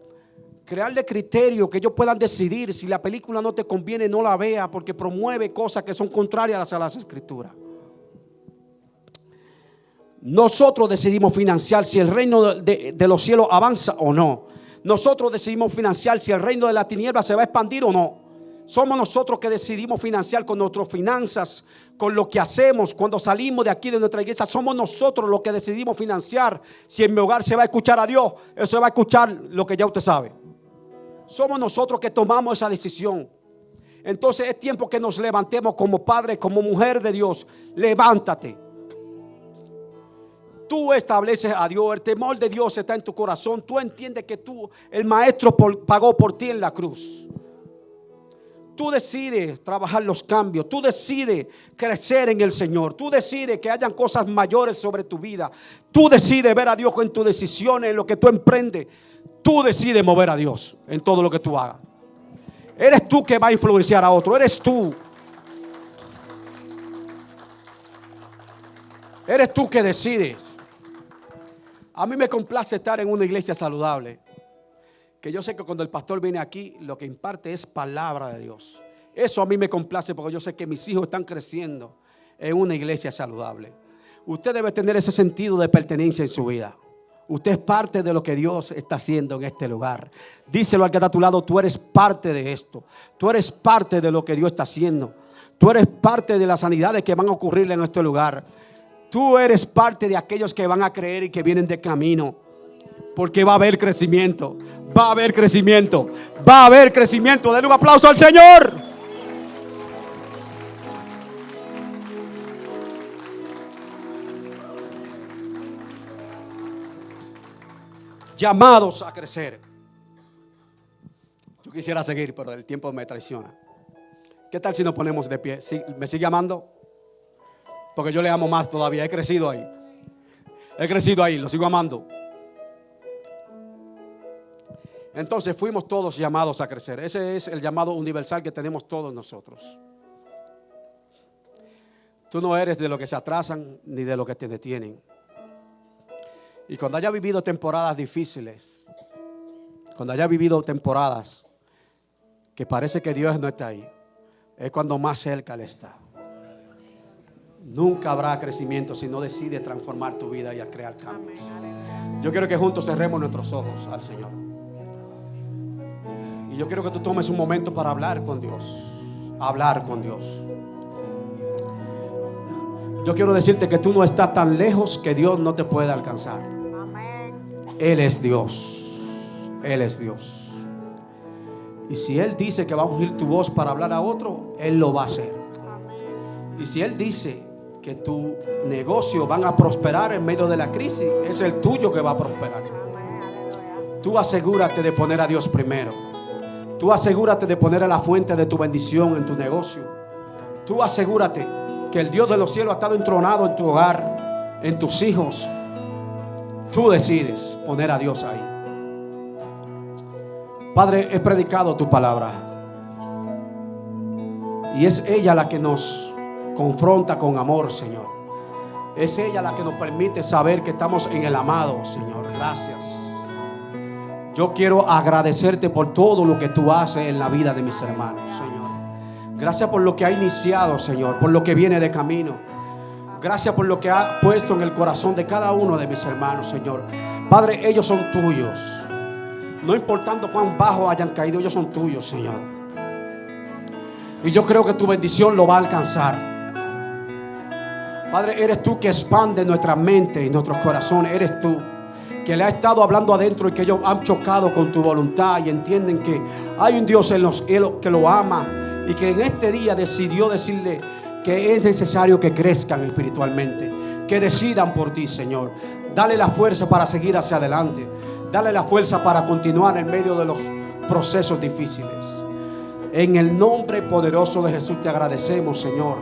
Crearle criterio que ellos puedan decidir. Si la película no te conviene, no la vea, porque promueve cosas que son contrarias a las Escrituras. Nosotros decidimos financiar si el reino de los cielos avanza o no. Nosotros decidimos financiar si el reino de la tiniebla se va a expandir o no. Somos nosotros que decidimos financiar con nuestras finanzas, con lo que hacemos cuando salimos de aquí de nuestra iglesia. Somos nosotros los que decidimos financiar si en mi hogar se va a escuchar a Dios o se va a escuchar lo que ya usted sabe. Somos nosotros que tomamos esa decisión. Entonces es tiempo que nos levantemos como padre, como mujer de Dios. Levántate. Tú estableces a Dios, el temor de Dios está en tu corazón. Tú entiendes que el maestro pagó por ti en la cruz. Tú decides trabajar los cambios. Tú decides crecer en el Señor. Tú decides que hayan cosas mayores sobre tu vida. Tú decides ver a Dios en tus decisiones, en lo que tú emprendes. Tú decides mover a Dios en todo lo que tú hagas. Eres tú que va a influenciar a otro. Eres tú. Eres tú que decides. A mí me complace estar en una iglesia saludable. Que yo sé que cuando el pastor viene aquí, lo que imparte es palabra de Dios. Eso a mí me complace porque yo sé que mis hijos están creciendo en una iglesia saludable. Usted debe tener ese sentido de pertenencia en su vida. Usted es parte de lo que Dios está haciendo en este lugar. Díselo al que está a tu lado, tú eres parte de esto. Tú eres parte de lo que Dios está haciendo. Tú eres parte de las sanidades que van a ocurrir en este lugar. Tú eres parte de aquellos que van a creer y que vienen de camino. Porque va a haber crecimiento. Va a haber crecimiento. Va a haber crecimiento. Denle un aplauso al Señor. Llamados a crecer. Yo quisiera seguir, pero el tiempo me traiciona. ¿Qué tal si nos ponemos de pie? ¿Sí? ¿Me sigue amando? Porque yo le amo más todavía. He crecido ahí. He crecido ahí. Lo sigo amando. Entonces fuimos todos llamados a crecer. Ese es el llamado universal que tenemos todos nosotros. Tú no eres de los que se atrasan ni de los que te detienen. Y cuando haya vivido temporadas difíciles, cuando haya vivido temporadas que parece que Dios no está ahí, es cuando más cerca Él está. nunca habrá crecimiento si no decides transformar tu vida y a crear cambios. Yo quiero que juntos cerremos nuestros ojos al Señor. Y yo quiero que tú tomes un momento para hablar con Dios. Hablar con Dios. Yo quiero decirte que tú no estás tan lejos que Dios no te pueda alcanzar. Él es Dios. Él es Dios. Y si Él dice que va a ungir tu voz para hablar a otro, Él lo va a hacer. Y si Él dice que tu negocio van a prosperar en medio de la crisis, es el tuyo que va a prosperar. Tú asegúrate de poner a Dios primero. Tú asegúrate de poner a la fuente de tu bendición en tu negocio. Tú asegúrate que el Dios de los cielos ha estado entronado en tu hogar, en tus hijos. Tú decides poner a Dios ahí. Padre, he predicado tu palabra y es ella la que nos confronta con amor, Señor. Es ella la que nos permite saber que estamos en el amado, Señor. Gracias. Yo quiero agradecerte por todo lo que tú haces en la vida de mis hermanos, Señor. Gracias por lo que ha iniciado, Señor, por lo que viene de camino. Gracias por lo que ha puesto en el corazón de cada uno de mis hermanos, Señor. Padre, ellos son tuyos. No importando cuán bajo hayan caído, ellos son tuyos, Señor. Y yo creo que tu bendición lo va a alcanzar. Padre, eres tú que expande nuestra mente y nuestros corazones. Eres tú que le ha estado hablando adentro y que ellos han chocado con tu voluntad y entienden que hay un Dios en los cielos que lo ama y que en este día decidió decirle que es necesario que crezcan espiritualmente, que decidan por ti, Señor. Dale la fuerza para seguir hacia adelante. Dale la fuerza para continuar en medio de los procesos difíciles. En el nombre poderoso de Jesús te agradecemos, Señor.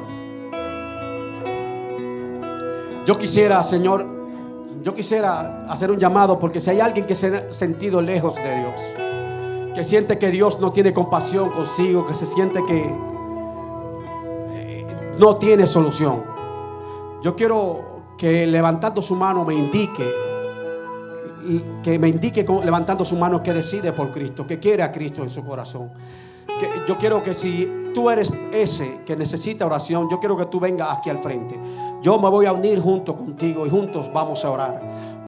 Yo quisiera, Señor, hacer un llamado, porque si hay alguien que se ha sentido lejos de Dios, que siente que Dios no tiene compasión consigo, que se siente que no tiene solución, yo quiero que levantando su mano me indique levantando su mano que decide por Cristo, que quiere a Cristo en su corazón. Yo quiero que si tú eres ese que necesita oración, yo quiero que tú vengas aquí al frente. Yo me voy a unir junto contigo y juntos vamos a orar.